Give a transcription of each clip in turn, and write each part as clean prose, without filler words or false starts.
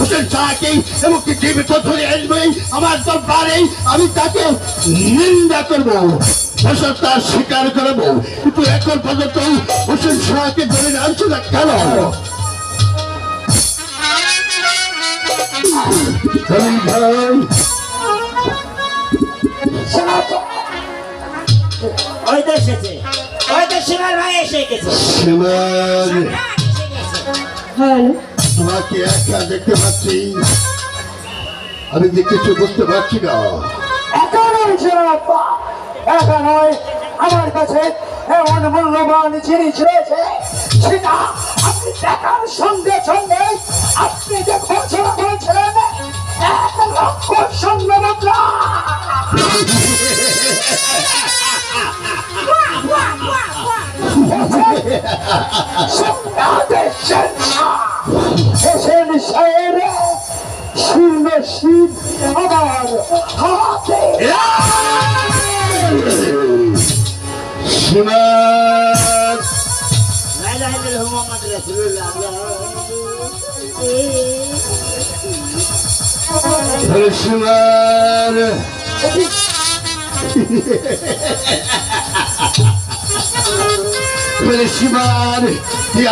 হোসেন শাহকে এবং জীবিত ধরে আসবে আমার দরবারে, আমি তাকে নিন্দা করবো, তার স্বীকার করবো। কিন্তু এখন পর্যন্ত হোসেন শাহকে ধরে আনছো না কেন? তোমাকে একা দেখতে পাচ্ছি, আমি যে কিছু বুঝতে পারছি না। একা নয়, আমার কাছে এমন মূল্যবান জিনিস রয়েছে, সেটা আপনি দেখার সঙ্গে সঙ্গে আপনি যে ঘোষণা করেছিলেন 1 লক্ষ স্বর্ণ মুদ্রা। শূন্য শীত আমার হাতে।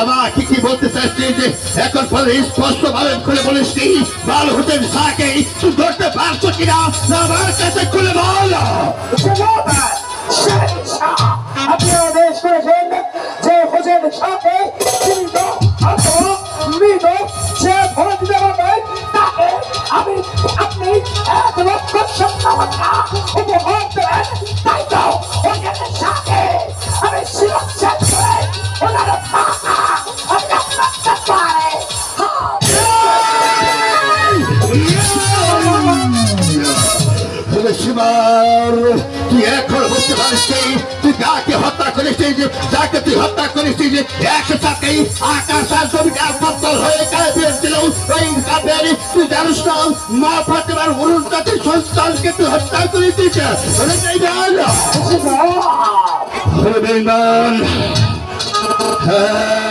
আমাকে কি বলতে চাচ্ছি যে এখন পরে স্পষ্ট ভাবে খুলে বলিস বাল হোসেন শাহকে তুই ধরতে পারছো কিনা, আমার কাছে খুলে বল। আপনি আদেশ করেছেন যে হোসেন শাহকে জীবিত অথবা মৃত সে ভোট দিতে পারবে, তাকে আপনি 1 লক্ষ স্বর্ণ মুদ্রা উপহার দেবেন। তাই তো হোসেন শাহকে আমি সুরক্ষা করে ওনার টাকা আমি আপনার দরবারে তুই এখন বুঝতে পারিস তুই যাকে হত্যা করেছিস, যাকে তুই হত্যা করেছিস, একসাথেই আকাশ আর জমিটা পত্তল হয়ে গেছিল। ওই কাপড়ে তুই জানিস না মা ফাতেমার উরুজাতির সন্তানকে তুই হত্যা করেছিস।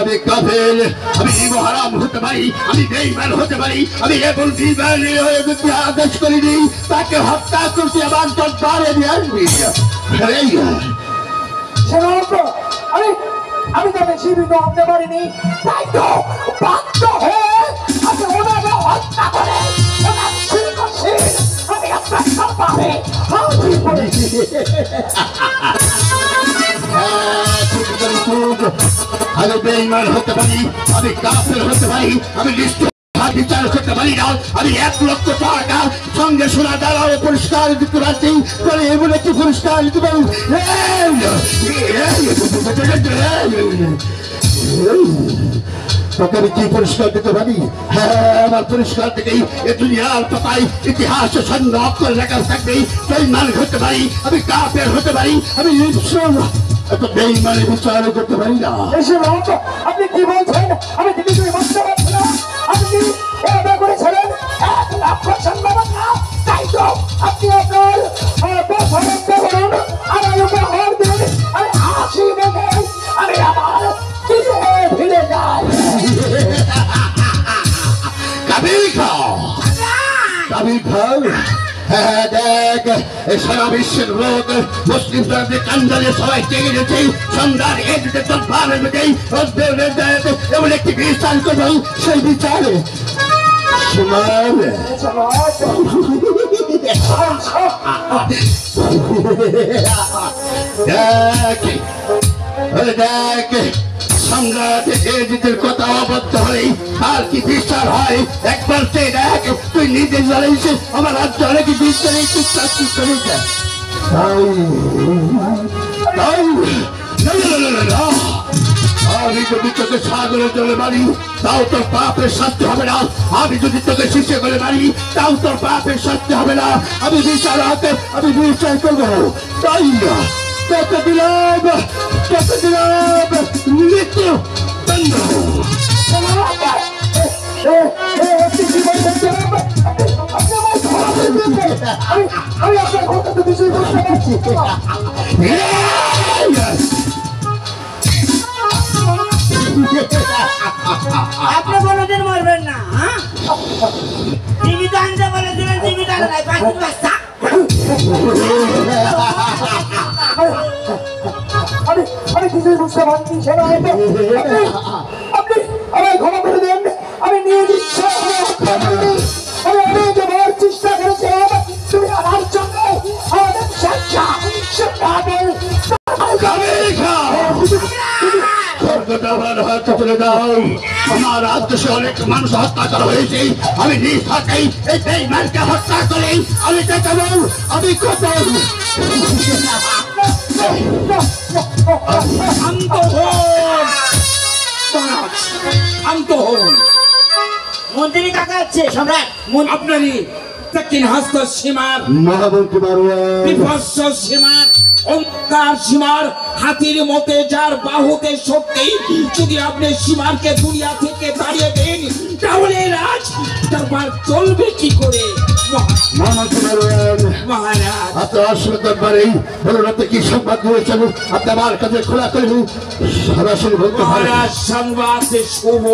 আমি কাফের, আমি মহারাম হতে পারি, আমি বেঈমান হতে পারি, আমি এমন বিমানে হয়ে আদেশ করিনি তাকে হত্যা করতে আমার দরবারে নিয়ে আসবি। আমি তাকে জীবিত হতে পারিনি, তাই তো বাধ্য হয়ে আমি ওনাকে হত্যা করে ওনার শিরকশির আমি আপনার দরবারে হাজির করেছি। আমি বেঈমান হতে পারি, আমি কাফের হতে পারি, আমি বিচার করতে পারি না, আমি 1 লক্ষ টাকা সঙ্গে সোনা দ্বারা পুরস্কার দিতে পারছি। এমন একটি পুরস্কার দিতে পারি, তোকে আমি কি পুরস্কার দিতে পারি? হ্যাঁ, আমার পুরস্কার থেকেই এ দুনিয়ার পাতায় ইতিহাসে স্বর্ণ অক্ষরে লেখা থাকবে। বেঈমান হতে পারি, আমি কাফের হতে পারি, আমি এত বেঈমানের বিচার করতে পারি না। আপনি কি বলছেন? আমি কিছুই বুঝতে পারছি না। আপনি ওয়াদা করেছিলেন 1 লক্ষ স্বর্ণ মুদ্রা, তাই তো আপনি আপনার করুন, আমার উপহার দিন, আমি হাসি মুখে আমি আমার ফিরে যাই। কাবিল খাও, কাবিল খাও। হ্যাঁ দেখ, সারা বিশ্বের লোক মুসলিমরা যে কান্দারে সবাই জেগে গেছে, সন্ধ্যার এদিকে দরবারের মধ্যে এমন একটি বিচার করবো, সেই বিচারে দেখ সম্রাট এদিকের কথা অবদ্ধ হলেই আর কি বিচার হয় একবার সে দেখ। তুই নিজে জানিস আমার রাজ্য অনেক বিচার করেছে। আমি যদি তোকে সাগরের জলে মারি তাও তোর পাপের শাস্তি হবে না, আমি যদি তোকে শিশে করে মারি তাও তোর পাপের শাস্তি হবে না। আমি বিচার হাতে আমি বিচার করবো, তাই না তোকে দিলাম মৃত্যু দণ্ড। আমি আপনার কথা তো কিছুই বুঝতে পারছি। আপনি কোনোদিন মরবেন না। টিভি টানতে বলেছিলেন, টিভি টানে নাই, পাঁচিল বাচ্চা। আমি কিছুই বুঝতে পারছি সেটা হয়তো আপনি আমায় ক্ষমা করে দেন। আমি নিয়ে দিচ্ছি, আমি অনেক বলার চেষ্টা করেছিলাম তুমি আমার জন্য আমাদের চেষ্টা আমার আদর্শে অনেক মানুষ হত্যা করা হয়েছে। আমি নিজ হাতেই এই বেঈমানকে হত্যা করি। আমি দেখাবো আমি কত শান্ত হন মহারাজ, শান্ত হন। মন্ত্রী কাকা আছে সম্রাট। আপনারই দক্ষিণ হস্ত সীমার মহামন্ত্রী বারোয়ান বিভৎস সীমার অন্ধকার সীমার হাতির মতে যার বাহুতে শক্তি, যদি আপনি সীমারকে দুনিয়া থেকে তাড়িয়ে দেন তাহলে রাজ দরবার চলবে কি করে? মহামন্ত্রী বারোয়ান মহারাজ আপনার আসলে দরবারেই বলুন আপনি কি সংবাদ দিয়েছেন? আপনি আমার কাছে খোলা করে সরাসরি বলতে পারেন। মহারাজ সংবাদ শুভ।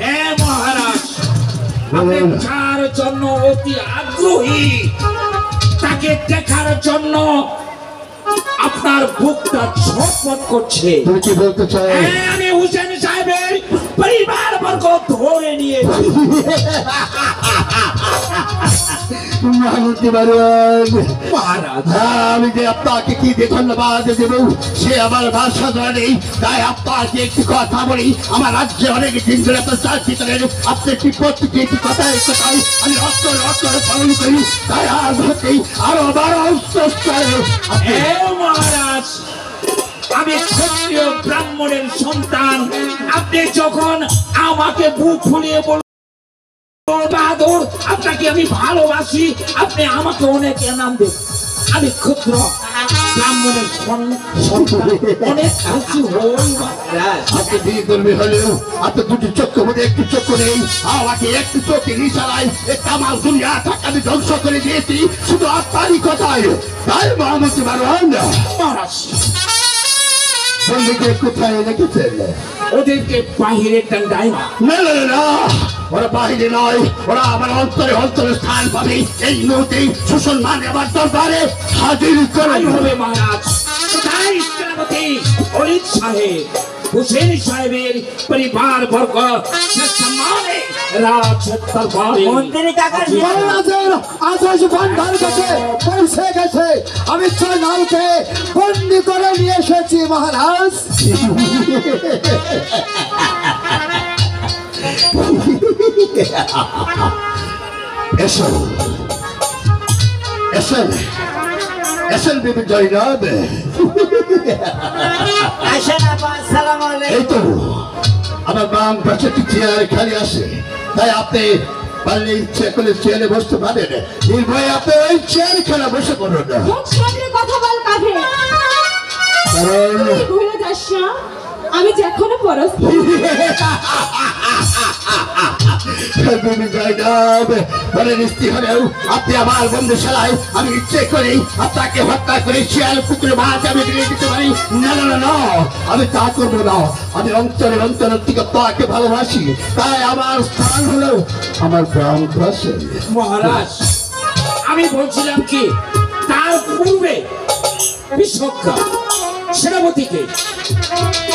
হ্যাঁ মহারাজ, আপনি যার জন্য অতি আগ্রহী তাকে দেখার জন্য আপনার বুকটা ছটফট করছে। তুমি কি বলতে চাও? হ্যাঁ, আমি হুসেন সাহেবের পরিবার বর্গ ধরে নিয়ে মহামন্ত্রী বারোয়ান মহারাজ আমি যে আপনাকে কি দিয়ে ধন্যবাদ দেব সে আমার ভাষা নেই। তাই আপনাকে একটি কথা বলি, আমার রাজ্যে অনেক দিন ধরে আপনার চাকরি করেন, আপনি একটি প্রত্যেকে একটি কথায় কথায় আমি অস্ত্র পালন করি। তাই আজ হতেই আরো 12 মহারাজ, আমি ক্ষত্রিয় ব্রাহ্মণের সন্তান। আপনি যখন আমাকে বুক ফুলিয়ে বলুন বাহাদুর, আপনাকে আমি ভালোবাসি, আপনি আমাকে অনেক এনাম দেন। আমি ক্ষুদ্র ব্রাহ্মণের সন্তান, অনেক খুশি হই মহারাজ। আপনি বিধর্মী হলেও আপনার দুটি চক্ষু মধ্যে একটি চক্ষু নেই। আমাকে একটি চোখে নিশারায় এই তামাল দুনিয়া থাকা আমি ধ্বংস করে দিয়েছি শুধু আপনারই কথায়। তাই মহামন্ত্রী বারোয়ান মহারাজ বন্ধুকে কোথায় রেখেছেন? ওদেরকে বাহিরে টান্ডাই না। না না না, ওরা বাহিরে নয়, ওরা আমার অন্তরে স্থান পাবে। এই মুহূর্তে সুসম্মান আমার দরবারে হাজির করে হবে মহারাজ। তাই সেনাপতি অরিত সাহেব হুসেন সাহেবের পরিবার বর্গ সম্মানে রাজ দরবারে মন্ত্রী কাকার মহারাজের আদেশ ভান্ডার কাছে পৌঁছে গেছে। আমি চৈনালকে বন্দি করে নিয়ে এসেছি মহারাজ। এসো এসেন এসেন বিবি জয়নাব। আসেন আপা, আসসালামু আলাইকুম। এই তো আমার বাম পাশে একটি চেয়ার খালি আছে, তাই আপনি পারলে ইচ্ছে করলে চেয়ারে বসতে পারেন। নির্ভয়ে আপনি ওই চেয়ার খেলা বসে পড়ুন না, মুখ সামনে কথা বল কাঁধে। কারণ তুই ভুলে যাস না আমি যেখানে পরশ বিবি জয়নাব বলেন স্ত্রী হলেও আপনি আমার বন্ধুশালায় আমি ইচ্ছে করে আপনাকে হত্যা করে শিয়াল পুকুরে মাছ আমি দিয়ে দিতে পারি। না না না না, আমি তা করবো না। আমি অন্তরের থেকে তাকে ভালোবাসি, তাই আমার স্থান হলো আমার গ্রাম পাশে। মহারাজ আমি বলছিলাম কি, তার পূর্বে বিশ্বকা সেনাপতিকে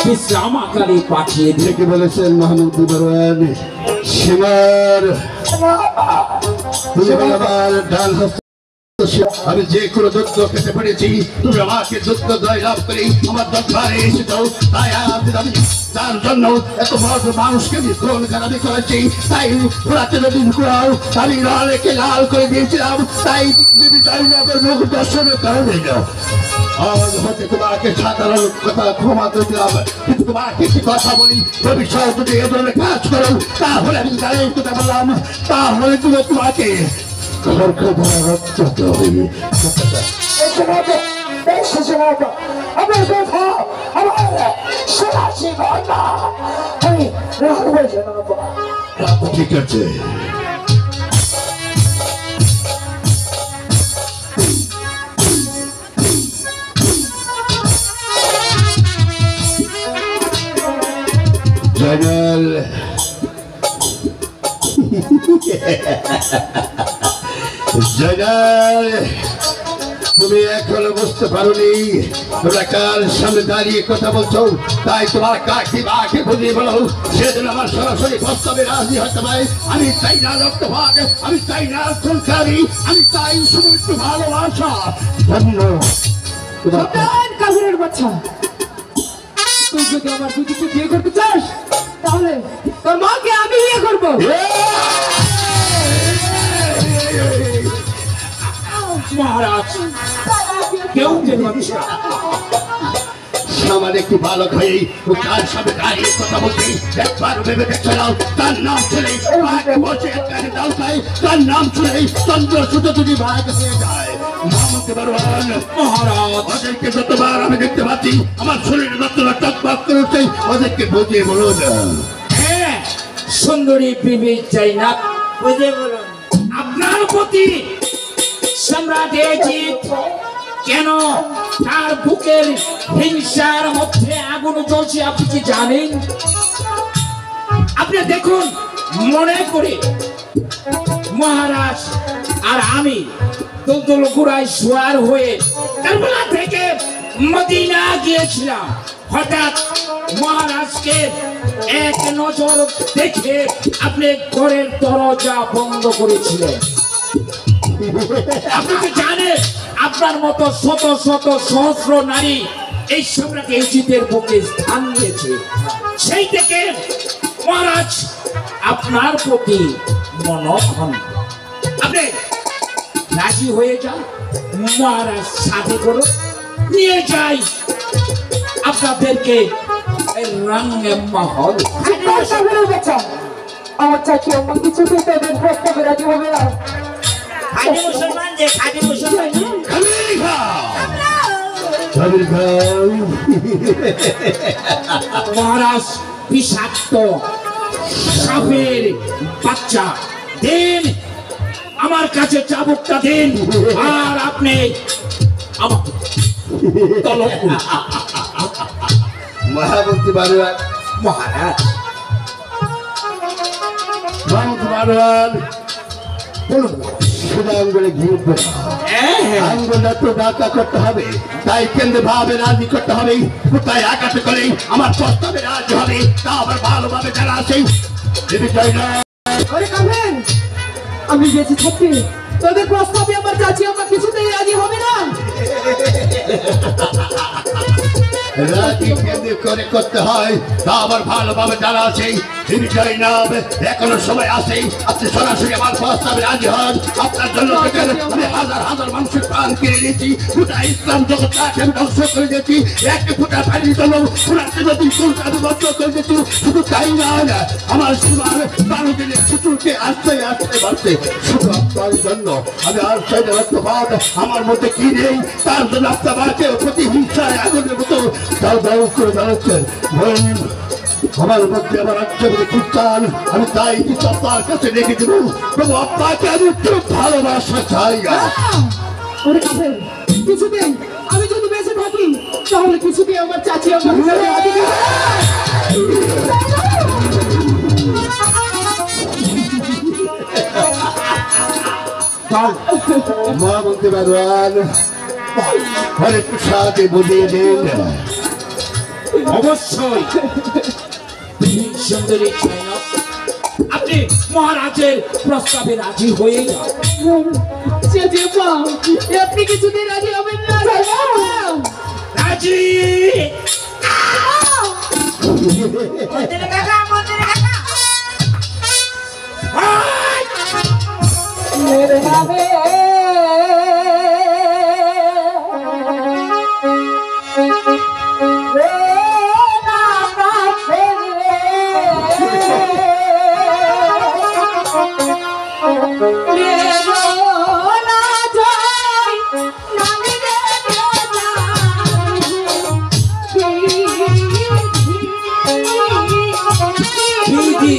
বিশ্রাম আকারে পাঠিয়ে দিয়ে কি বলেছেন মহামন্ত্রী বারোয়ান? সীমার তুমি আমার ডান হস্ত, আমি যে কোনো যুদ্ধ খেতে পেরেছি, তুমি আমাকে যুদ্ধ জয় লাভ করে আমার দরবারে এসে যাও। তাই আজ আমি তার জন্য এত বড় মানুষকে আমি গ্রহণ খারাপি করেছি। তাই ঘোরাতে নদীর ঘোরাও আমি লালকে লাল করে দিয়েছিলাম। তাই তুমি তাই মুখ দর্শনের কারণে আজ হতে তোমাকে সাধারণ কথা ক্ষমা দিলাম, কিন্তু তোমাকে একটি কথা বলি, ভবিষ্যৎ যদি এ ধরনের কাজ করো তাহলে আমি জানি কথা বললাম, তাহলে তুমি তোমাকে আমার কথা আমার শোনাচ্ছি না। আমি রাখবো জানাবো। ঠিক আছে। জয়নাল জয়নাল, তুমি এখনো বুঝতে পারোনি তোমরা কার সামনে দাঁড়িয়ে কথা বলছো, তাই তোমার কাকে বাকে বুঝিয়ে বলো সেদিন আমার সরাসরি প্রস্তাবে রাজি হতে পারে। আমি চাই না রক্তভাগ, আমি চাই না সংসারী, আমি চাই শুধু একটু ভালোবাসা। ধন্য তোমার সন্তান কাজের বাচ্চা, তুই যদি আমার দুদিকে বিয়ে করতে চাস তাহলে তোর মাকে আমি বিয়ে করবো। মহারাজ কেউ যে পাচ্ছে না। আমার একটি বালক হয়ে ও কার সামনে দাঁড়িয়ে কথা বলতে একবার ভেবে দেখতে নাও। তার নাম শুনে বসে একখানে দাও খাই, তার নাম শুনে চন্দ্র সুতো যদি ভাগ হয়ে যায়। মামকে বারবার মহারাজ ওদেরকে যতবার আমি দেখতে পাচ্ছি আমার শরীরে যতটা টকবক করেছে, ওদেরকে বুঝিয়ে বলো না। হ্যাঁ, সুন্দরী বিবি জয়নাব, বুঝে বলুন। আপনার প্রতি সম্রাট এজিদ কেন তার বুকের হিংসার মধ্যে আগুন জ্বলছে আপনি কি জানেন? আপনি দেখুন, মনে করে মহারাজ আর আমি দোল গুড়ায় সোয়ার হয়ে কারবালা থেকে মদিনা গিয়েছিলাম। হঠাৎ মহারাজকে এক নজর দেখে আপনি ঘরের দরজা বন্ধ করেছিলেন। আপনি কি জানেন আপনার মতো শত শত সহস্র নারী এই সম্রাট এজিদের বুকে স্থান নিয়েছে। সেই থেকে মহারাজ আপনার প্রতি মনক্ষণ। আপনি রাজি হয়ে যান, মহারাজ সাথে করো, নিয়ে যাই আপনাদেরকে রঙে মহল। কাজের বাচ্চা, আমার চাচি আমার কিছুতে তোদের প্রস্তাবে রাজি হবে না। খাঁটি মুসলমান যে খাঁটি মুসলমান। আমেরিকা আমেরিকা মহারাজ বিষাক্ত সাপের বাচ্চা দিন, আমার কাছে চাবুকটা দিন, আর আপনি আমাকে তলব করুন। মহামন্ত্রী বারবার মহারাজ মহামন্ত্রী বারবার বলুন। শুধু আঙ্গুলে ঘি উঠবে না, আঙ্গুলটা তো ডাকা করতে হবে, তাই কেন্দ্রে ভাবে রাজি করতে হবে। কোথায় আঘাতে করে আমার প্রস্তাবে রাজি হবে, তা আবার ভালোভাবে জানা আছে। আরে কামেন, আমি বেঁচে থাকতে তোদের প্রস্তাবে আমার চাচি আমার কিছুতেই রাজি হবে না। রাজি কেন্দ্রে করে করতে হয়, তা আবার ভালোভাবে জানা আছে। এখনো সময় আছে, আপনি সরাসরি আমার প্রস্তাবে রাজি হন। আপনার জন্য আমি হাজার হাজার মানুষের প্রাণ কিনে নিয়েছি, গোটা ইসলাম জগৎটাকে আমি ধ্বংস করে দিয়েছি। এক ফুটা পানির জন্য পুরাতে নদী সুলতান বন্ধ করে দিয়েছি। শুধু তাই নয়, আমার সীমার 12 দিনের শিশুকে আসতে আসতে বাড়ছে। শুধু আপনার জন্য আমি আর চাইতে রক্তপাত আমার মধ্যে কি নেই, তার জন্য আপনার বাড়িতে প্রতি হিংসায় আগুনের মতো দাও দাও করে দাঁড়াচ্ছেন। আমার মধ্যে আমার রাজ্যে খুব চান, আমি তাই কিছু আপনার কাছে রেখে দেবো। তবু আপনাকে আমি একটু ভালোবাসা চাই। ওরে কামেন, কিছুতেই আমি যদি বেঁচে থাকি তাহলে কিছুতেই আমার চাচি আমার সাথে রাজি হবে না। মহামন্ত্রী বারবার হরে প্রসাদে বুঝিয়ে দিন। অবশ্যই সুন্দরী জয়নাব, আপনি মহারাজের প্রস্তাবে রাজি হয়ে যান। চাচি আপনি কিছুতেই রাজি হবেন না। রাজি। মন্দিরে কাকা, মন্দিরে কাকা। হায়! মেরে হবে দিদি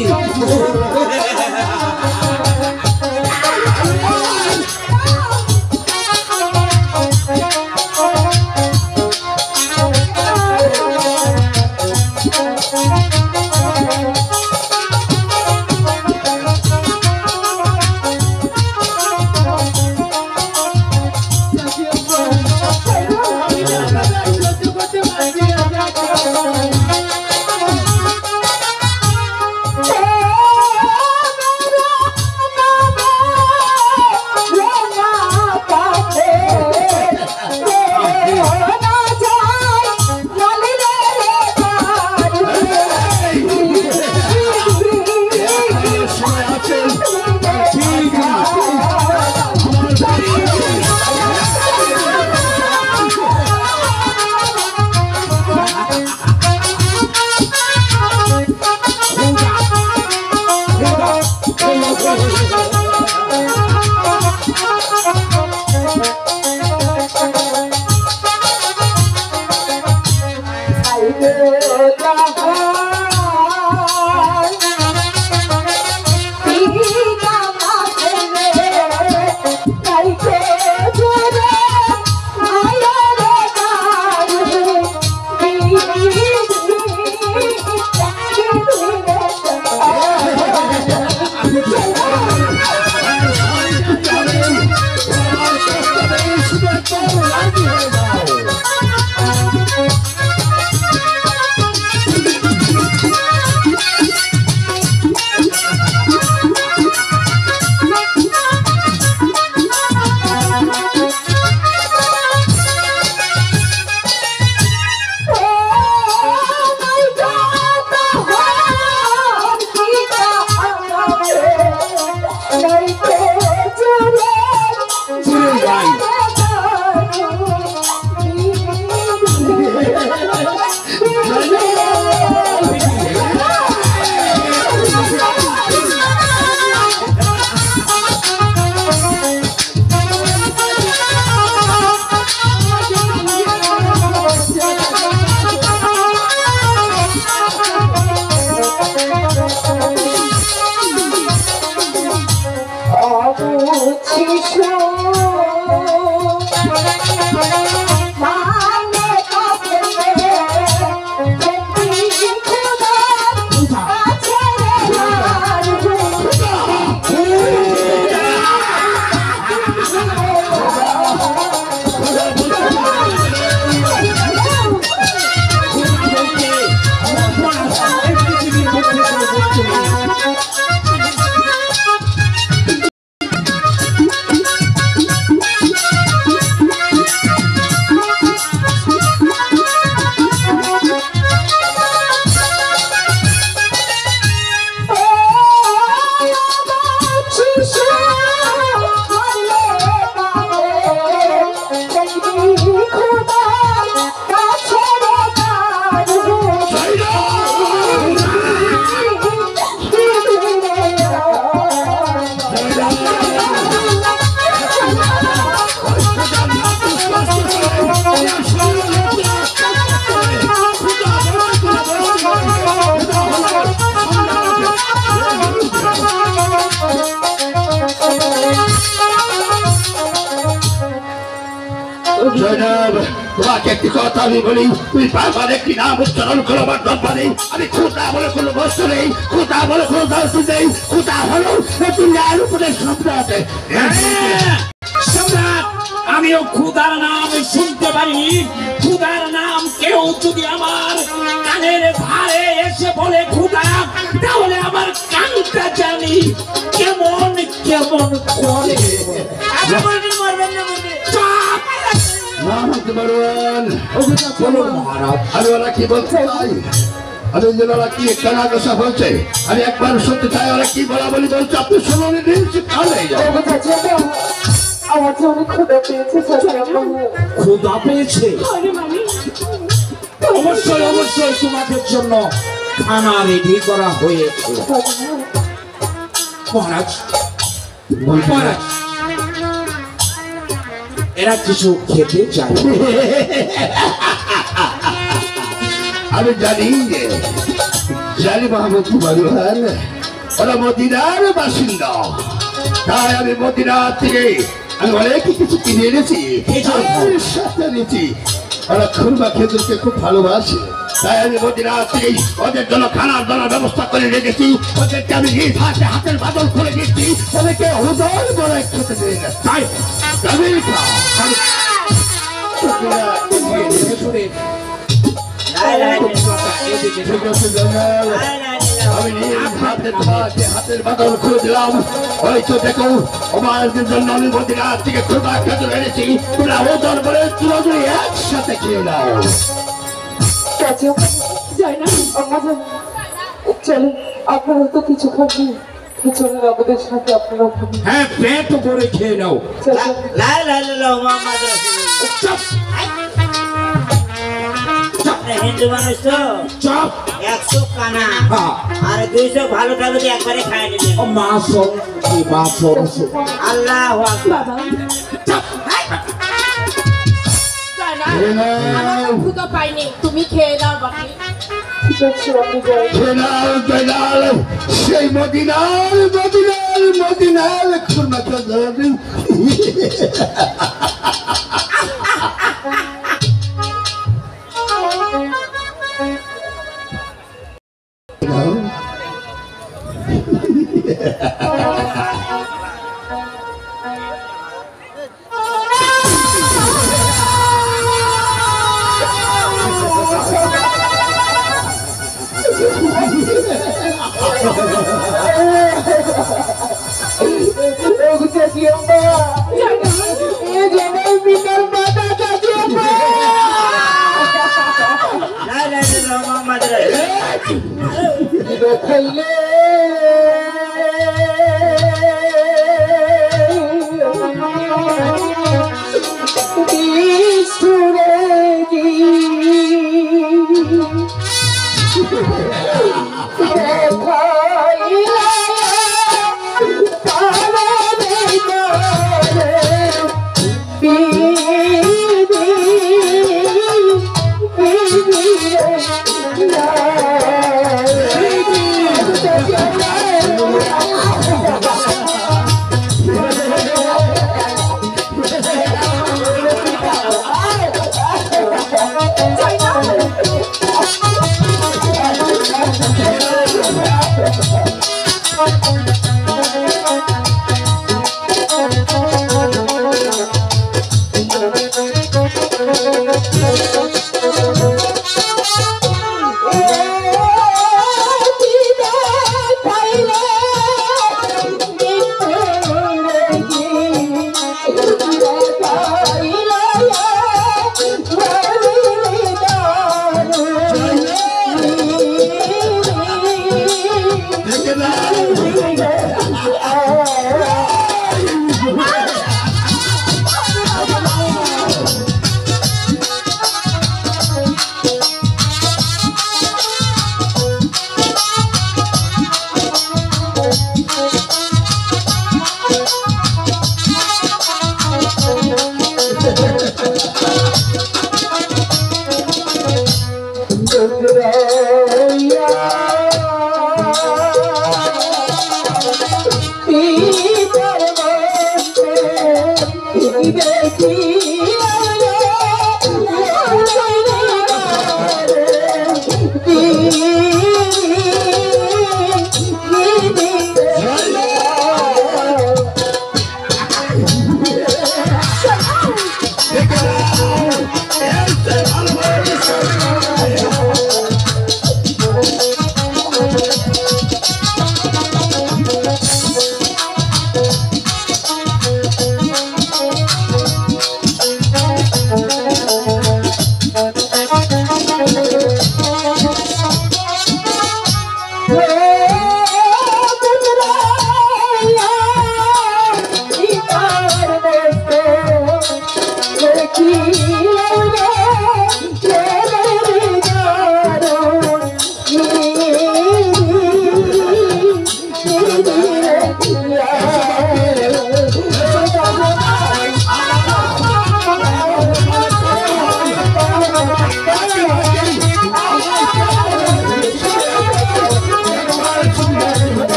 জয়নাব, তোমাকে একটি কথা আমি বলি, তুমি বারবার একটি নাম উচ্চারণ করো আমার দরবারে। আমি খোদা বলে কোনো বস্তু নেই, খোদা বলে কোনো দর্শন নেই, খোদা হলো দুনিয়ার উপরে সম্রাট। সম্রাট, আমিও খুদার নাম শুনতে পারি। খুদার নাম কেউ যদি আমার কানের ধারে এসে বলে খুদা, তাহলে আমার কানটা জানি কেমন কেমন করে। আপনি বলবেন মরবেন না বলবে চাপ! বলুন মহারাজ, আমি ওরা কি বলতে চাই, আমি ওরা কি কানাঘোষা বলছে, আমি একবার শুনতে চাই ওরা কি বলা বলি বলছে। আপনি শুনুন, তাহলে আমার যে অনেক ক্ষুধা পেয়েছে খুদা পেয়েছে? আরে মানে অবশ্যই অবশ্যই তোমাদের জন্য খানা রেডি করা হয়েছে। মহারাজ, মহারাজ, এরা কিছু খেতে চায়। আমি জানি জানি মাহমুদ বাড়িওয়াল ওরা মদিনার বাসিন্দা, তাই আমি মদিনার থেকে আমি অনেক কিছু কিনে এনেছি, আর সাথে এনেছি। ওরা খুরমা খেজুরকে খুব ভালোবাসে, তাই আমি মদিনার থেকে ওদের জন্য খানার জন্য ব্যবস্থা করে রেখেছি। ওদেরকে আমি নিজ হাতে হাতের বাদল করে দিচ্ছি, ওদেরকে হৃদয় বলে খেতে দিয়ে গেছে। তাই গাভীর খা। ঠিক আছে জনাব, আমি নিজ হাতে তোমাকে হাতের বাদল খুলে দিলাম। ওই তো দেখো, আমাদের জন্য আমি মদিনার থেকে খুরমা খেজুর এনেছি, তোমরা ওজন বলে তুলে একসাথে খেয়ে নাও। যাই না চলে আপনারা তো কিছু খাবেন, চলেন আমাদের সাথে আপনারা খাবেন। হ্যাঁ, পেট করে খেয়ে নাও। লা লা লা লা মোহাম্মদ রাসূলুল্লাহ। চুপ! চুপ! আমরা হিন্দু মানুষ তো চপ 100 কানা হ্যাঁ আর 200 ভালো টাকা দিয়ে একবারে খাই নেবেন মাসো এই মাসো আল্লাহু আকবার বাবা খেয়ে নাও খুদা পাইনি তুমি খেয়ে নাও বাকি ঠিক আছে আমি যাই খেয়ে নাও বেলাল সেই মদিনার খুরমা খাবি لا لا لا محمد Yeah.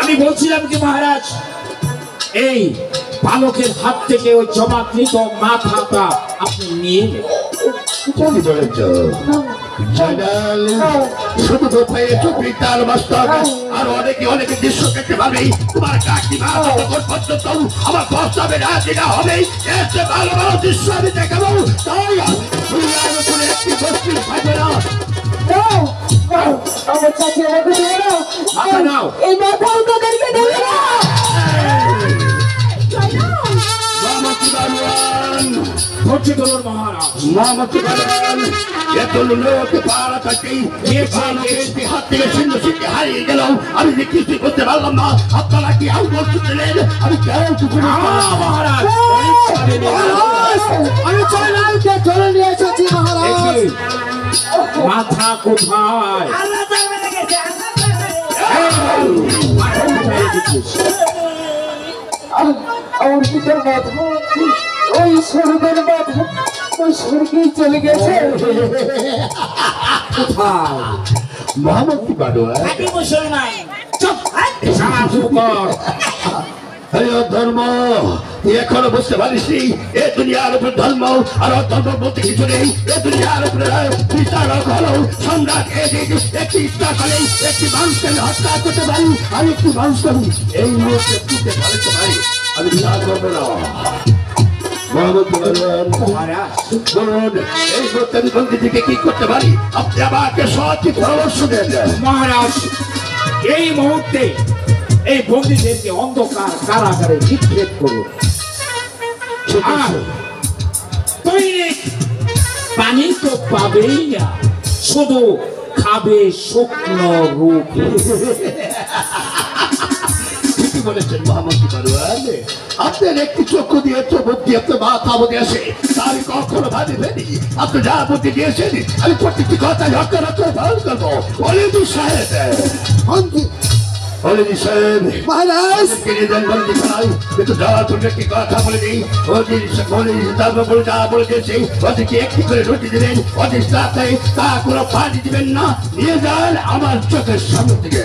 আমি বলছিলাম কি মহারাজ, এই বালকের হাত থেকে ওই জমাকৃত মাথাটা আপনি নিয়ে নেন। কি বলেছ জয়নাল? শুধু তো পেয়েছো পিতার মস্তক, আর অনেকে দৃশ্য দেখতে পাবে। তোমার কাকিমা ততক্ষণ পর্যন্ত আমার প্রস্তাবে রাজি না হবে। এসে ভালো ভালো দৃশ্য আমি দেখাবো। তাই দুনিয়ার উপরে একটি বস্তু থাকবে না। আমার চাচি আমাকে দেবে না। মাথা নাও। এই মাথাও তোদেরকে দেবে না। মামাতি বালুয়ান, ধৈর্য ধরুন মহারাজ। মামাতি বালুয়ান, এত লোকে পাড়া থাকেই হাত থেকে ছিন্ন শিখে হারিয়ে গেল। আমি যে কিছুই করতে পারলাম না। আপনারা কি আউ বলতে দিলেন? আমি কেন কিছু মহারাজ আমি জয়নালকে ধরে নিয়ে এসেছি মহারাজ। মাথা কোথায়? আল্লাহ জানবে লেগেছে, আল্লাহ জানবে। মাথা কোথায় রেখেছিস? আমার পিতার মাথা ওই স্বর্গের মাথা ওই স্বর্গেই চলে গেছে। কোথায়? মামাতি বালুয়ান, খাঁটি মুসলমান। চুপ! সাহায্য কর। ধর্ম তুই এখনো বুঝতে পারিসনি? এ দুনিয়ার উপর ধর্ম আর অধর্ম বলতে কিছু নেই। এ দুনিয়ার উপরে বিচারক হলো সম্রাট। একটি ইচ্ছা করে একটি মানুষকে আমি হত্যা করতে পারি, আমি একটি মানুষকে এই মুহূর্তে তুলতে পারতে পারি। আমি বিচার করবো না। এই মুহূর্তে আমি বন্দীটিকে কি করতে পারি? আপনি আমাকে সঠিক পরামর্শ দেন। মহারাজ, এই মুহূর্তে এই বন্দীদেরকে অন্ধকার কারাগারে নিক্ষেপ করুন। আর দৈনিক পানি তো পাবেই না, শুধু খাবে শুকনো রূপ। ঠিকই বলেছেন মামাতি বালুয়ান। আপনার একটি চক্ষু দিয়ে চোখ দিয়ে আপনার মাথা মধ্যে আসে, তা আমি কখনো ভাবি ফেলি। আপনি যা বুদ্ধি দিয়েছেন আমি প্রত্যেকটি কথা হকার পালন করবো। অলিদি সাহেব, অলিদি সাহেব মহারাজ কিন্তু যাওয়ার জন্য একটি কথা বলে দিই। তারপর বলে যা বলে দিয়েছে ওদেরকে একটি করে রুটি দিবেন। ওদের সাথে তা কোনো পানি দিবেন না। নিয়ে যান আমার চোখের সামনে থেকে।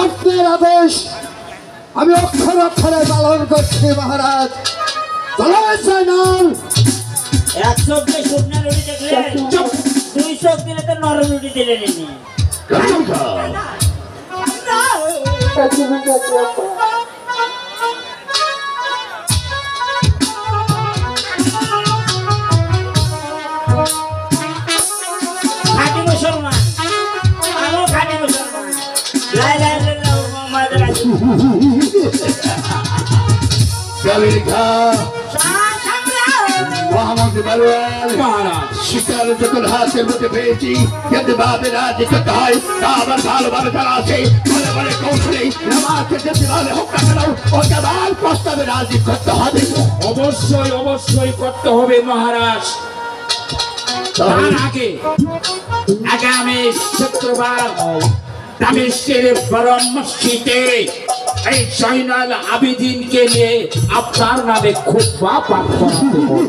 আপনার আদেশ আমি অক্ষর অক্ষরে পালন করছি মহারাজ। জয়নাল 1 চোখ দিয়ে শুকনা রুটি দেখলেন, 2 চোখ দিলে তো নরম রুটি দিলেন। এমনি খাঁটি মুসলমান, আমিও খাঁটি মুসলমান। লা ইলাহা ইল্লাল্লাহু মুহাম্মাদুর রাসূলুল্লাহ। মামাতি বালুয়ান, মহারাজ, শিকার যখন হাতের মধ্যে পেয়েছি, কিন্তু ভাবে রাজি করতে হয় তা আবার ভালোভাবে জানা আছে। বলে বলে কৌশলে আমাকে যেতে ভাবে হোক না কেন ওকে আবার প্রস্তাবে রাজি করতে হবে। অবশ্যই অবশ্যই করতে হবে মহারাজ। তার আগে আগামী শুক্রবার দামেস্কের বড় মসজিদে এই জয়নাল আবেদিনকে নিয়ে আপনার নামে খুতবা পাঠ করাতে হবে।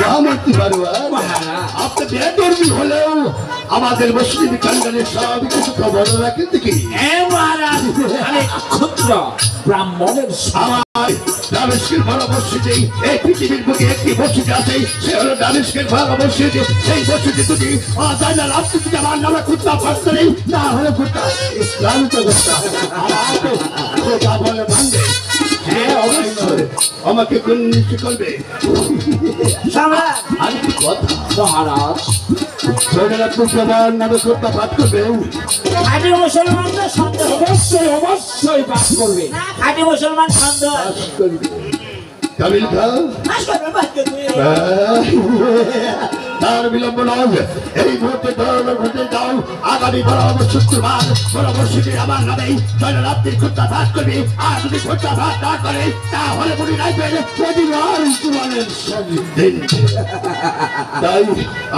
মামাতি বালুয়ান, আপনি বেদর্মী হলেও আমাদের মুসলিম খানদানের সব কিছু খবর রাখেন দেখি। মহারাজ, আমি ক্ষুদ্র ব্রাহ্মণের আমার দামেস্কের বড় মসজিদে এই পৃথিবীর বুকে একটি মসজিদ আছে, সে হলো দামেস্কের বড় মসজিদ। সেই মসজিদে যদি জয়নাল আপনি যদি আমার নামে খুতবা পাঠ করেন, না হলে খুতবা ইসলামিক অবস্থা খোদা বলে ভাঙবে। হ্যাঁ অবশ্যই আমাকে কোন নিশ্চয় করবে। সম্রাট, আর কি কথা মহারাজ, জয়নাল আপনি সবার নামে খুতবা পাঠ করবেন। খাঁটি মুসলমান তো সন্দেহ অবশ্যই অবশ্যই পাঠ করবে। না, খাঁটি মুসলমান সন্দেহ আছে। কামিল খান আসলে বাদ করবে। তার বিলম্ব নয়, এই মুহূর্তে ঘটে যাও। আগামী বড় শুক্রবার বড় মসজিদে আমার নামে জয়নাল আপনি খুতবা পাঠ করবে। আর যদি খুতবা পাঠ না করে তাহলে মনে রাখবেন প্রতিবার জীবনের দিন। তাই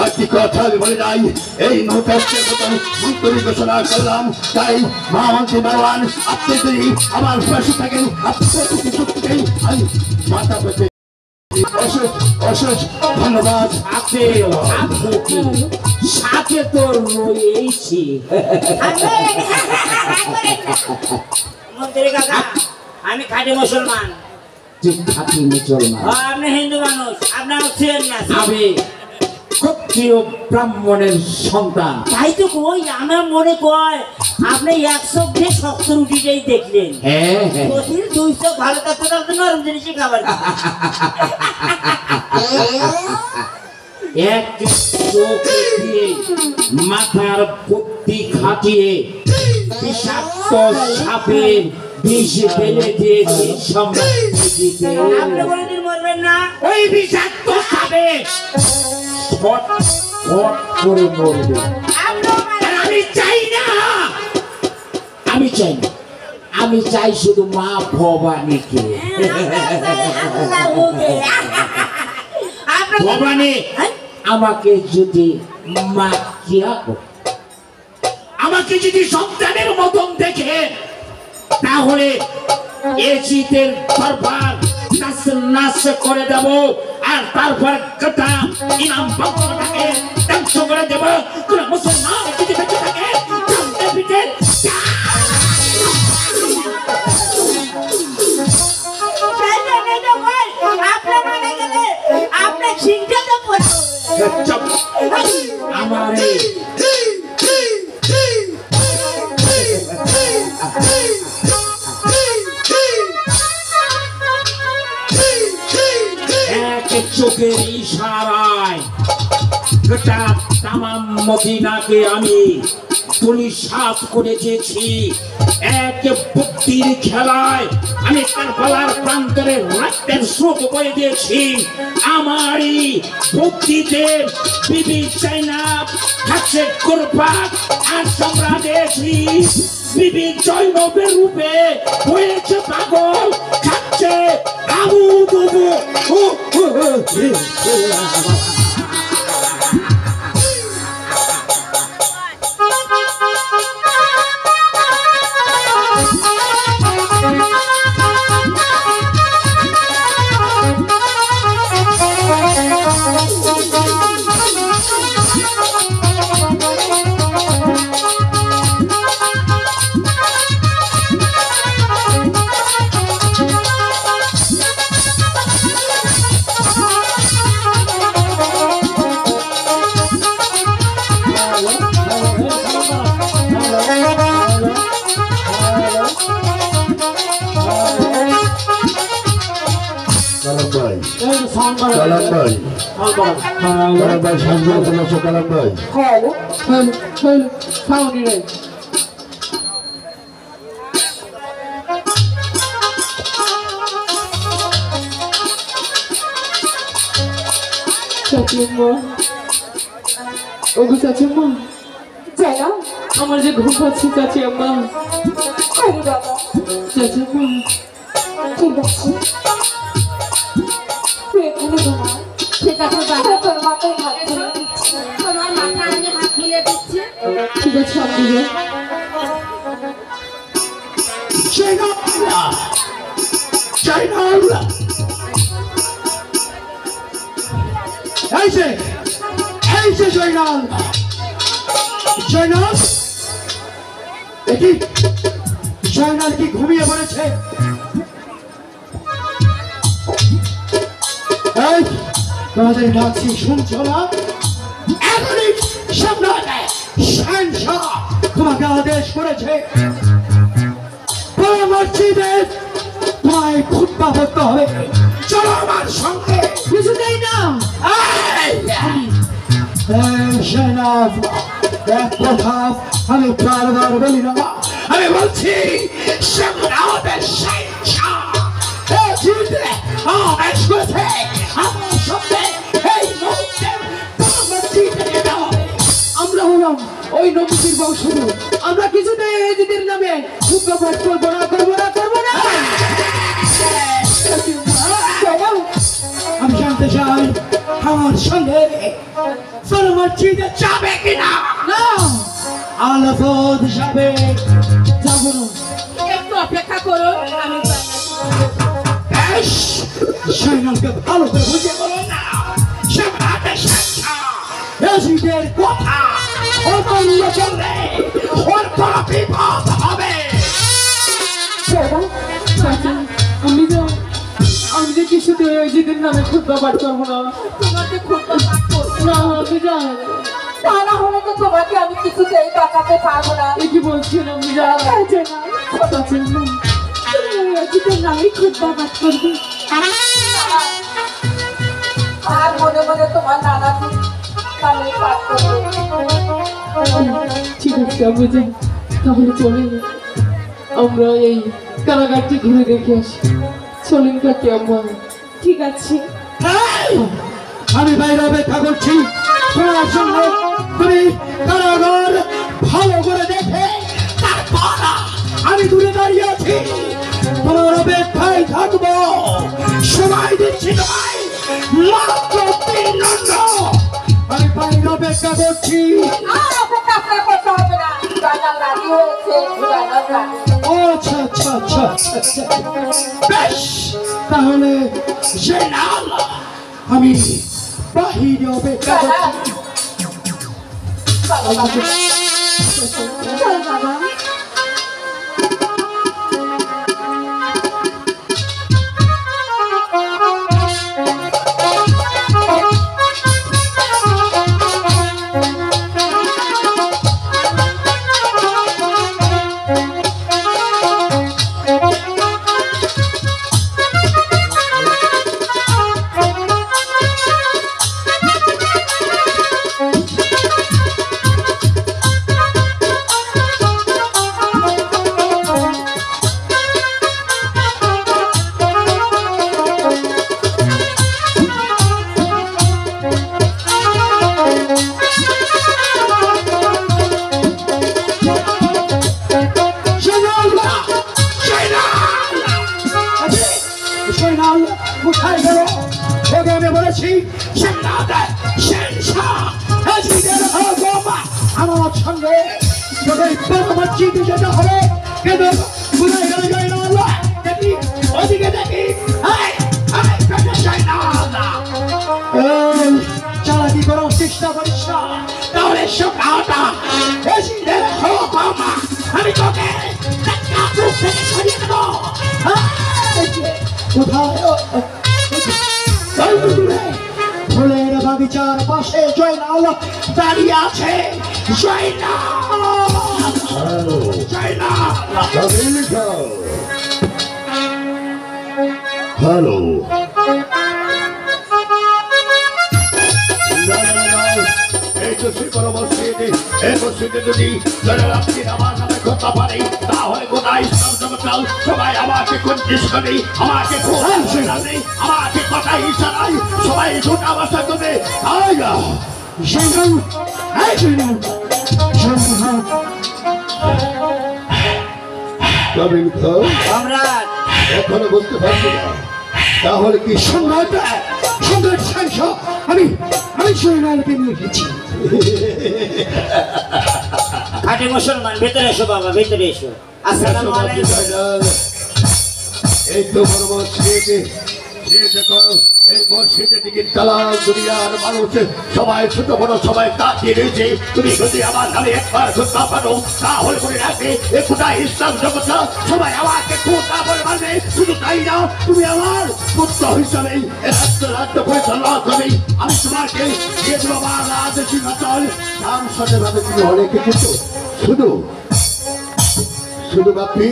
আর কি কথা আমি বলে যাই, এই মুহূর্তের মতো মুক্তি ঘোষণা করলাম। তাই মামাতি বালুয়ান, আপনি যদি আমার পাশে থাকেন, আপনি আমি মাথা পেতে অশেষ অশেষ ধন্যবাদ। সাথে থাকবো কি? সাথে তো রয়েছি। মন্ত্রী কাকা, আমি খাঁটি মুসলমান। তুই খাঁটি মুসলমান। আপনি হিন্দু মানুষ, আপনার ছিলেন না। আমি ক্ষত্রিয় ব্রাহ্মণের সন্তান। তাই তো কই, আমার মনে কয় আপনি 100 দিয়ে শক্ত রুটিটাই দেখলেন। হ্যাঁ হ্যাঁ, প্রতিদিন 200 ভালো থাকতে থাকতে নরম জিনিসই খাবার খান। এক চোখ দিয়ে মাথার বুদ্ধি খাটিয়ে বিষাক্ত সাপের বিষ ফেলে দিয়েছি সম্রাট। আপনি কোনোদিন মরবেন না। ওই বিষাক্ত সাপে ফট ফট করে মরবে। আর আমি চাই না, আমি চাই না, আমি চাই শুধু মা ভবানীকে। ভবানী আমাকে যদি মা কিয়া করে, আমাকে যদি সন্তানের মতন দেখে, তাহলে এ শীতের দরবার নাচ করে দেব। আর তারপর কথা ইমাম ভক্তটাকে ধ্বংস করে দেব। কোন মুসলমান যদি বেঁচে থাকে জানতে পিঠে আমার এক চোখের ইশারায় গোটা তামাম মদিনাকে আমি তুলিসাৎ করে দিয়েছি। এক বুদ্ধির খেলায় আমি কারবালার প্রান্তরে রক্তের স্রোত করে দিয়েছি। আমারই বুদ্ধিতে বিবি জাইনাব হাসে কুরবাত আর সম্রাট দিয়েছি। বিবি জৈনবের রূপে হয়েছে পাগল, খাচ্ছে আবু দুবু। কালাম ভাই, কালাম ভাই, সাজগুলো কেমন আছো কালাম ভাই? হ্যালো হ্যালো হ্যালো সাউন্ডই নাই। চাচিম্মা, ওগো চাচিম্মা, জানা আমার যে ঘুম পাচ্ছে চাচিম্মা। আরে বাবা, চাচিম্মা, ঠিক আছে, তুই এখানে ঘুমা। ঠিক আছে বাবা, তোর মাথায় হাত তুলে দিচ্ছি। তোমার মাথা আমি হাত মিলে দিচ্ছি। ঠিক আছে আপনি যে এই যে জয়নাল, জয়নাল, এটি জয়নাল কি ঘুমিয়ে পড়েছে? এই তোমাদের ডাকছি শুনছো না? এখনই সম্রাট শাহজাহান তোমাকে আদেশ করেছে বড় মসজিদে তোমায় খুতবা পড়তে হবে। চলো আমার সঙ্গে। কিছুতেই না। জনাব, এক কথা আমি বারবার বলি না, আমি বলছি সম্রাটের শাহজাহান আদেশ করেছে আমার সঙ্গে এই মুহূর্তে মসজিদে যেতে হবে। আমরা হলাম ওই নবীর বংশধর, আমরা কিছুতেই এজিদের নামে সুপ্রভাত করবো না, করবো না, করবো না। আমি জানতে চাই আমার সঙ্গে মসজিদে যাবে কিনা? না, আলাপদ যাবে। যাবো না। একটু অপেক্ষা করো, আমি বেশ, জয়নালকে ভালো করে বুঝিয়ে বলো না সম্রাটের শিক্ষা এজিদের কথা অমান্য করলে ওর বড় বিপদ হবে। আমি যে কিছুতে ওই জিদের নামে খুদ্া পাঠ করবো না। তোমাকে খুব পাপ করবো না আমি জানি তা না হলে তো তোমাকে আমি কিছুতেই বাঁচাতে পারবো না। এ কি বলছেন আমি জানি জিদের নামে খুদ্া পাঠ করবে আর মনে মনে তোমার নানা নামে পাঠ করবে। ঠিক আছে আমি জানি তাহলে চলে আমরা এই কারাগারটি ঘুরে দেখে আসি। চলেন কাকি আম্মা। ঠিক আছে আমি বাইরে অপেক্ষা করছি তোমার জন্য। তুমি কারাগার ভালো করে দেখে তারপর আমি দূরে দাঁড়িয়ে আছি, তোমার অপেক্ষায় থাকবো। সময় দিচ্ছি তোমায় মাত্র 3 ঘন্টা। আমি বাইরে অপেক্ষা করছি। আর অপেক্ষা আপনার করতে হবে না, জয়নাল রাজি হয়েছে। জয়নাল রাজি। আচ্ছা আচ্ছা আচ্ছা আচ্ছা বেশ, তাহলে জয়নাল আমি বাহিরে অপেক্ষা করছি। চলো বাবা, চলো বাবা। জয়নাল কোথায় গেল? ওকে আমি বলেছি আমার সঙ্গে চিঠি যেতে হবে, কিন্তু কোথায় গেল জয়নাল? দেখি ওদিকে দেখি। চালাকি করার চেষ্টা করিস না, তাহলে সকালটা আমি তোকে সরিয়ে দেবো। ফুলের বাগিচার পাশে জয়নাল দাঁড়িয়ে আছে। হ্যালো, এই তো সেই বড় মসজিদ। এই মসজিদে যদি আপনি আমার নামে কথা পারে, তাহলে কোথায় ইসলাম জগৎটাল সবাই আমাকে কন্টিস করে, আমাকে আমাকে কথা ইশারায় সবাই ছোটা ভাষা করে। সম্রাট এখনো বুঝতে পারছি না, তাহলে কি সম্রাট সম্রাট শান্ত, আমি জয়নালকে নিয়ে গেছি। খাঁটি মুসলমান, ভেতরে এসো বাবা, ভেতরে এসো। আসসালামু আলাইকুম। এই তো বড় মসজিদ। দেখো এই মসজিদের দিকে তালাল দুনিয়ার মানুষ সবাই ছোট বড় সবাই তাকিয়ে রয়েছে। তুমি যদি আমার নামে একবার খুঁজতে পারো, তাহলে করে রাখবে এ কোথায় ইসলাম জগৎ সবাই আমাকে খুঁজা বলে মানবে। শুধু তাই না, তুমি আমার পুত্র হিসাবে রাজ্য পরিচালনা করবে। আমি তোমাকে দিয়ে দেবো আমার রাজ সিংহাসন। নাম সাথে ভাবে তুমি অনেক কিছু, শুধু বাপি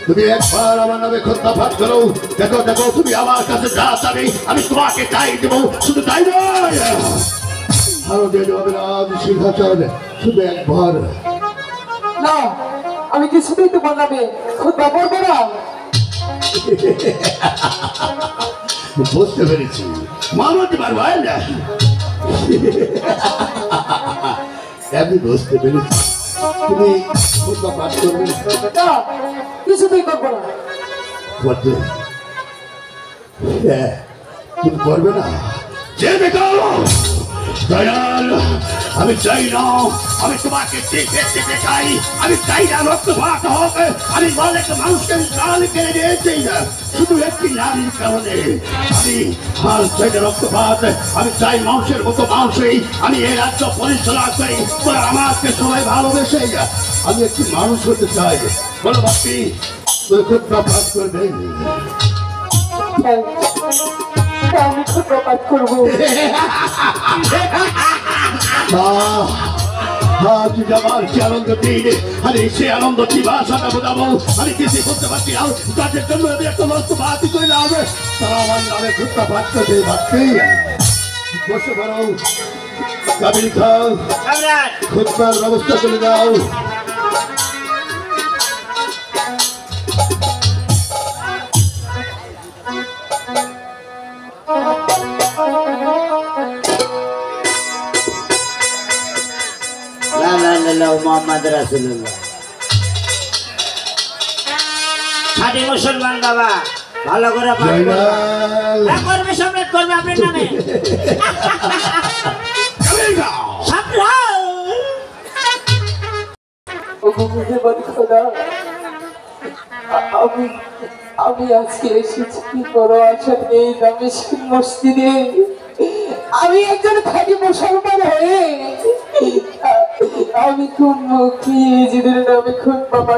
তুমি একবার আমার নামে খোঁজা ভাগ করো। দেখো দেখো, তুমি আমার কাছে যা চাবে আমি তোমাকে তাই দেবো। শুধু তাই নয়, আরো দিয়ে দেবো রাজ সিংহাসন। শুধু একবার। না আমি কিছুতেই তোমার নামে খুদ্া পড়বো না। বুঝতে পেরেছি, মানতে পারবো না। আমি বুঝতে পেরেছি তুমি খোঁজা ভাগ করবে না কিছুতেই করবো না। করবে। হ্যাঁ, তুমি করবে না। যে দেখো দয়াল আমি চাই না, আমি তোমাকে দেখতে চাই, আমি চাই না রক্তপাত হোক, আমি অনেক মানুষের গাল কেড়ে দিয়েছি শুধু একটি নারীর কারণে। আমি আর চাই না রক্তপাত, আমি চাই মানুষের মতো মানুষই আমি এই রাজ্য পরিচালনা করি, আমাকে সবাই ভালোবেসে আমি একটি মানুষ হতে চাই। বলো বাপি তুই খুব প্রকাশ করবে? আমি প্রকাশ করবো। তুই আমার কি আনন্দ দিন, আরে সে আনন্দ কি ভাষাটা বোঝাবো আমি কিছুই করতে পারছি না। তাদের জন্য আমি একটা মস্ত বাতি করলাম, তারা আমার নামে খুঁজতে পারছে ভাবছি। বসে পারো কাবিল খাও, খুঁজবার ব্যবস্থা করে দাও। মোহাম্মদ রাসূলুল্লাহ খাঁটি মুসলমান বাবা, ভালো করে করবে, সম্রাট করবে আপনার নামে। আমি আজকে এসেছি বড় আশা নেই দামেস্ক মসজিদে। আমি একজন খাঁটি মুসলমান হয়ে আমি খুব মুখী নিজেদের নামে খুব বাবা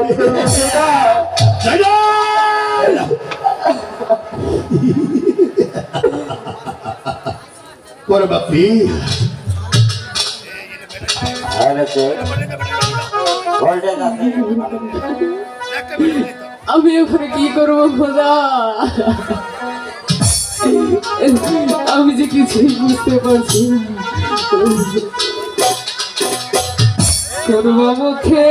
বাপি আমি ওখানে কি করবো খোদা? আমি যে কিছুই বুঝতে পারছি করবো মুখে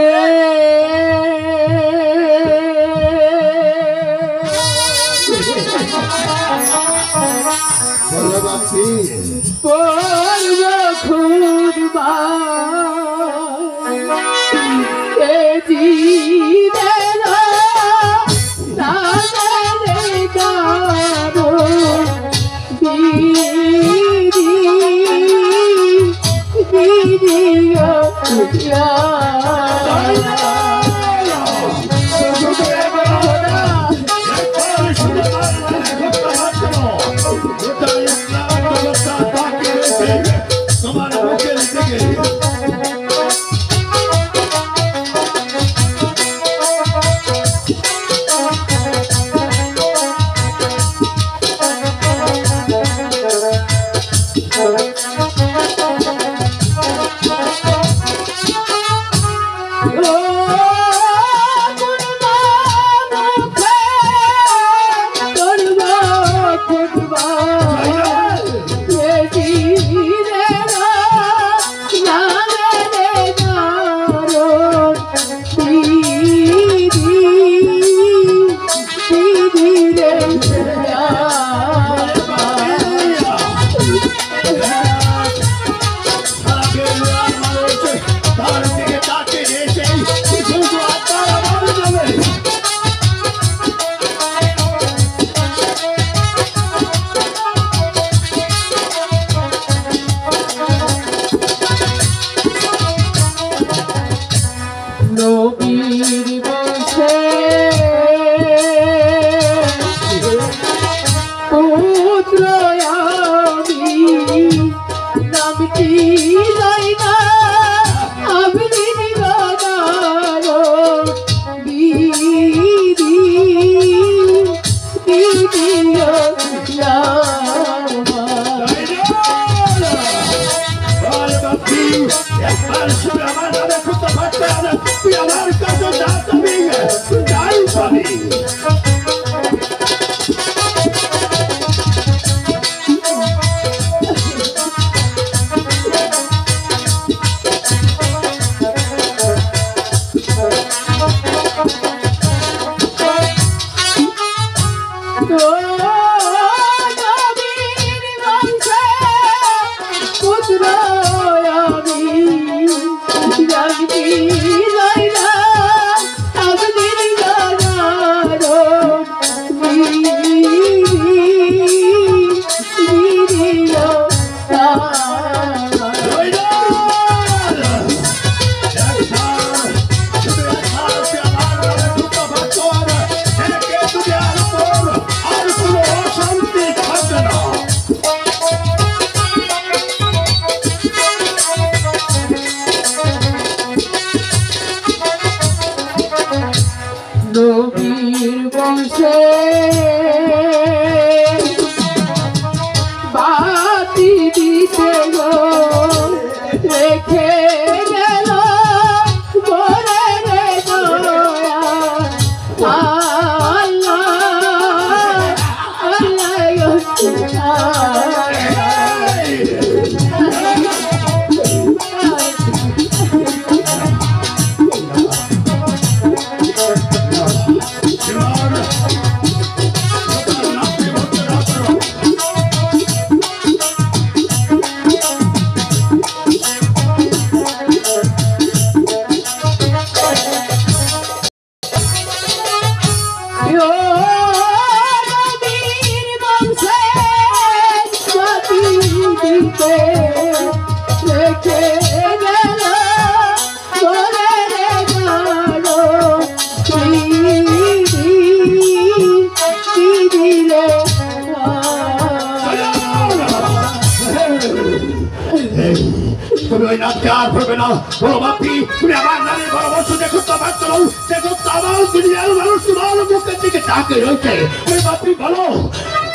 চোখে আর ভরবে না। বলো বাপি, তুমি আমার নামে পরামর্শ দেখো তো আমার চলো, দেখো তো আমার দুনিয়ার মানুষ তোমার মুখের দিকে তাকে রয়েছে। ওই বাপি বলো,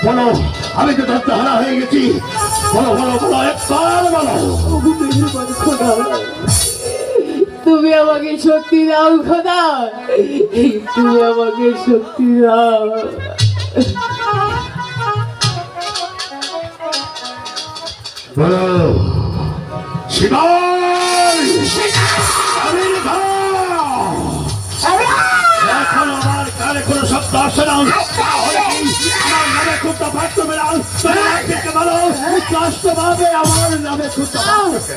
বলো, আমি তো ধৈর্যহারা হয়ে গেছি। বলো বলো বলো, একবার বলো। তুমি আমাকে শক্তি দাও খোদা, তুমি আমাকে শক্তি দাও। বলো শিবাই, আমির ভাই, এখন আমার কানে কোনো শব্দ আসে না। তাহলে কি আমার নামে খুব তফাৎ করবে না? দেখে বলো, স্পষ্টভাবে আমার নামে খুব তফাৎ করবে।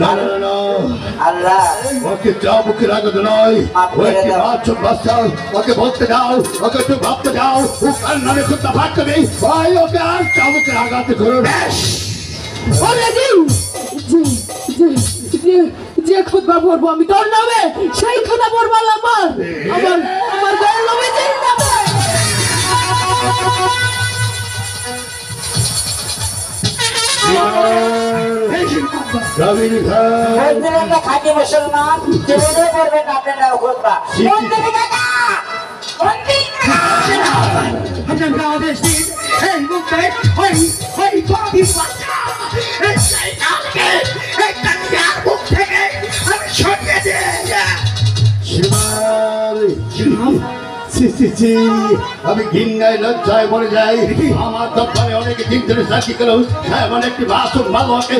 না না না না, আল্লাহ ওকে যা মুখে লাগাতে নয়, ওকে বাচ্চা বাচ্চা, ওকে বলতে দাও, ওকে একটু ভাবতে দাও। ও কার নামে খুব তফাৎ করবে, ভাই ওকে আর চাবুকে লাগাতে করো। যে খুদবা পড়বো আমি তোর নামে, সেই খুদা পড়বো আমার আমার আমার গায়ের নামে যে নামে। খাঁটি মুসলমান জীবনে করবেন আপনার নাম খুতবা। আমি ঘৃণায় লজ্জায় মরে যাই। আমার দপ্তরে অনেকে দিন ধরে সাক্ষী গেল, এমন একটি বাসন ভালোকে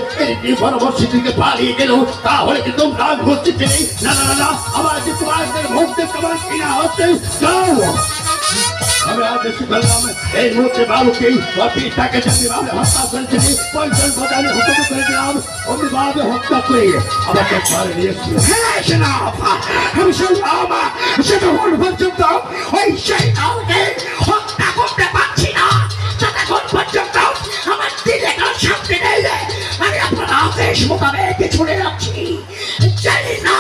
পরবর্তীকে পালিয়ে গেল। তাহলে কি তোমরা ঘুরতে পেরে? না না না, আমার যে তোমার মুখতে তোমার কিনা হচ্ছে। আমি আর বেশি বললাম, এই মুহূর্তে বাবুকে তাকে যদি ভাবে হত্যা করেছিলি, 50 বছর আমি হত্যা করে দিলাম, অন্য ভাবে হত্যা করে আমাকে ঘরে নিয়েছি। আমি শুনলাম সেটা পর্যন্ত ওই সেই কাউকে হত্যা করতে পারছি না, যতক্ষণ পর্যন্ত আমার দিলে কার সামনে নেই। আমি আপনার আদেশ মোতাবেক ছুড়ে রাখছি। জানি না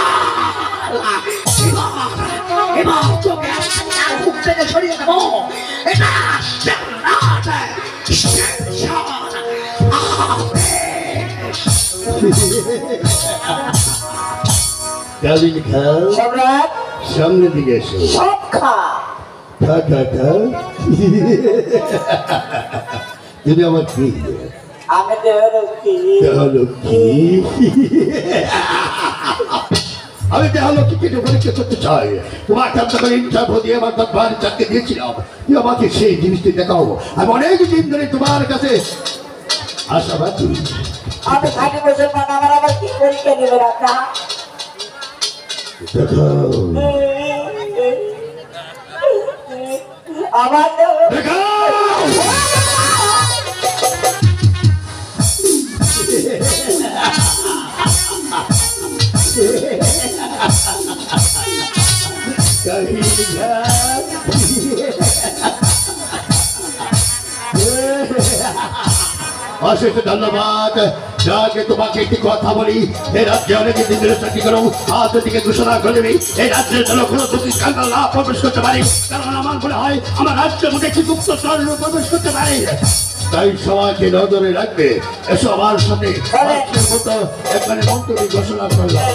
এবার তোকে আপনার মুখ থেকে সরিয়ে দেবো। এটা সম্রাট সামনে দিকে এসো। সব খা তুমি আমার কি আমি দেহরক্ষী। আমি দেহলক্ষ্মী কেটে পরীক্ষা করতে চাই। তোমার কাছে ইন্টারভিউ দিয়ে আমার দরবার চাকরি দিয়েছিলাম, তুমি আমাকে সেই জিনিসটি দেখাও। আমি অনেক দিন ধরে তোমার কাছে আশাবাদী। আমি খাঁটি মুসলমান, আমার আবার কি পরীক্ষা নেবেন আপনার? দেখাও আমার দেখাও। অশেষ ধন্যবাদ। যাকে তোমাকে একটি কথা বলি, এই রাজ্যে অনেকে দিন ধরে চাকরি করো, আজ থেকে ঘোষণা করে দেবে এই রাজ্যের জন্য কোনো দুটি স্ক্যান্ডাল না প্রবেশ করতে পারে। কারণ আমার মনে হয় আমার রাজ্যের মধ্যে একটি গুপ্ত চন্দ্র প্রবেশ করতে পারে। তাই সবাইকে নজরে রাখবে। এসো আমার সাথে মতো এখানে মন্তব্য ঘোষণা করলাম।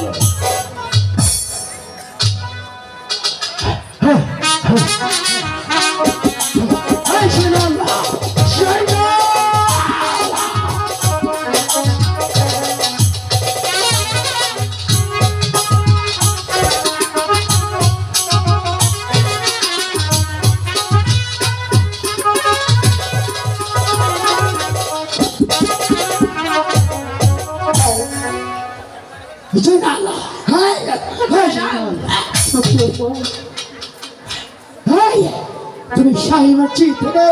তুমি শাহী মসজিদ থেকে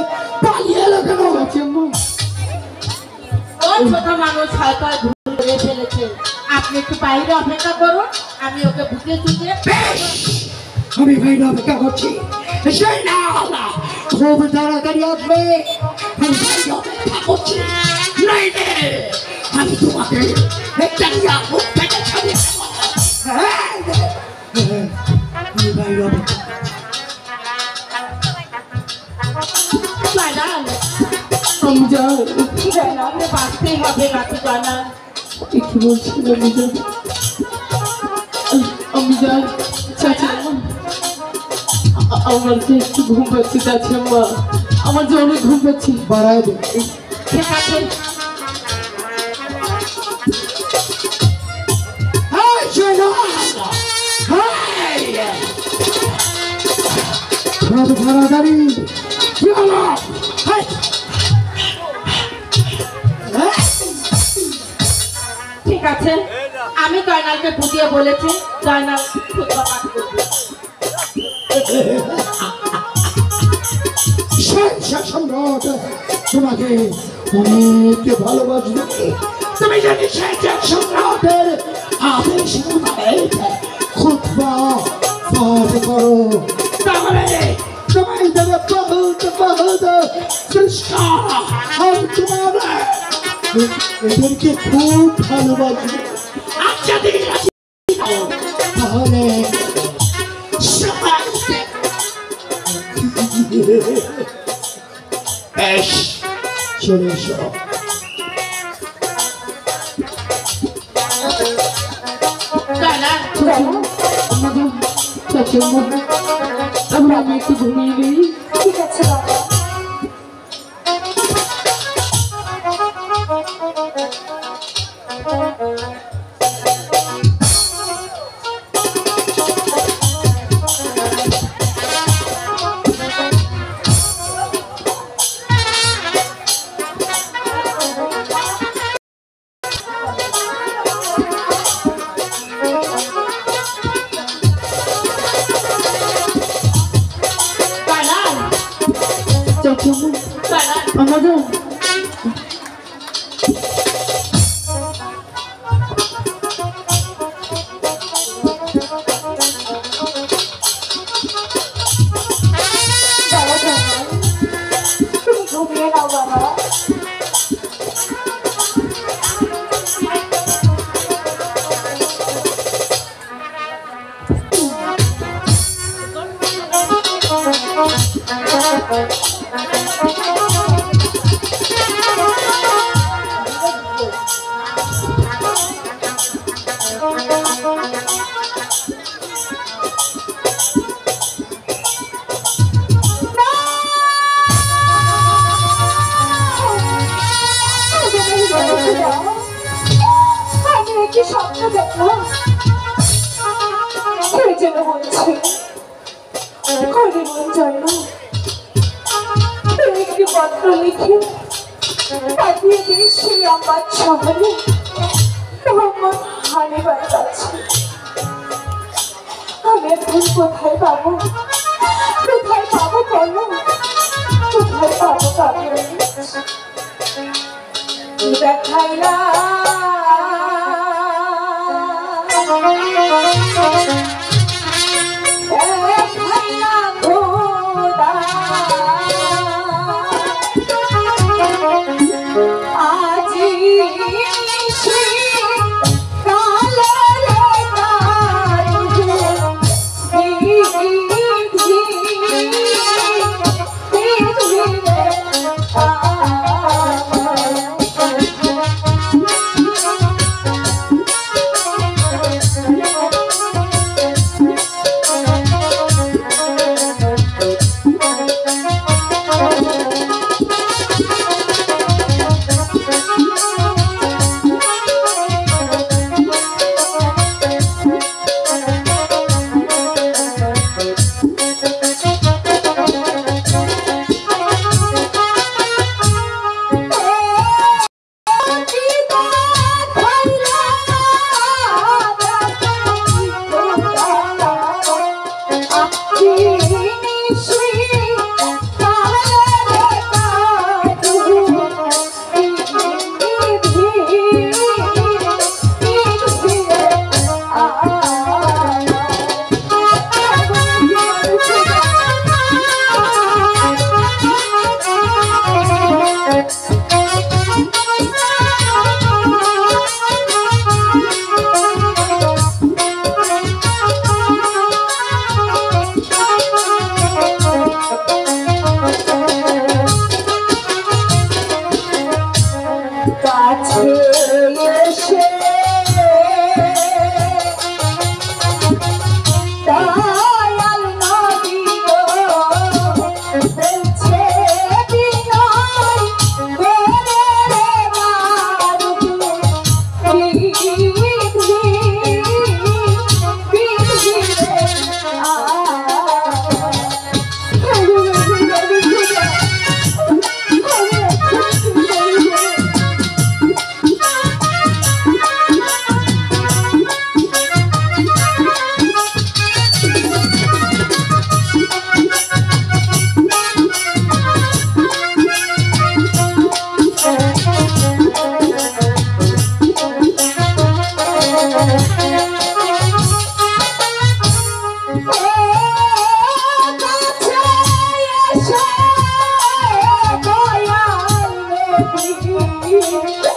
পালিয়ে এলো কেন? ছোট মানুষ হয়তো ঘুরে ফেলেছে, আপনি একটু বাইরে অপেক্ষা করুন, আমি ওকে বুঝে চুকে আমি বাইরে অপেক্ষা করছি। সেই না খুব তাড়াতাড়ি আসবে। আমি বাইরে অপেক্ষা করছি। নইলে আমি তোমাকে একটা মুখ থেকে ছাড়িয়ে দেবো। আমি বাইরে অপেক্ষা জয়নাল আমি যাই। জয়নালকে বাঁচতেই হবে নাকি জয়নাল? কি বলছেন আমি যাই? আমি যাই চাচা। আমার যে একটু ঘুম পাচ্ছে চাচা মা, আমার যে অনেক ঘুম পাচ্ছে। বাড়ায় দে। ঠিক আছে তাড়াতাড়ি কি হলো? ঠিক আছে, আমি জয়নালকে বুঝিয়ে বলেছি জয়নাল খুতবা পাঠ করবে। সম্রাট তোমাকে অনেক ভালোবাসবে। তুমি যদি সম্রাটের আদেশ মোতাবেক খুতবা পাঠ করো, তাহলে তোমায় দেবে বহুত বহুত পুরস্কার। আর তোমার এদেরকে খুব ভালোবাসবে। আচ্ছা ঠিক আছে, তাহলে বেশ চলে এসো। জয়নাল চাচা মা, আমি একটু ঘুমিয়ে নিই। ঠিক আছে বাবা। চাচা মা, জয়নাল আমাদের বাবা জয়নাল, তুমি ঘুমিয়ে নাও বাবা। আমি একটি স্বপ্ন দেখলাম। সে যেন বলছে হরিমন জয়নাল, তুমি একটি পত্র লিখে পাঠিয়ে দিয়ে সেই আমার শহরে মোহাম্মদ হানিবার কাছে। আমি এখন কোথায় পাবো, কোথায় পাবো বলো, কোথায় পাবো তাকে দেখাইলা। দিয়ে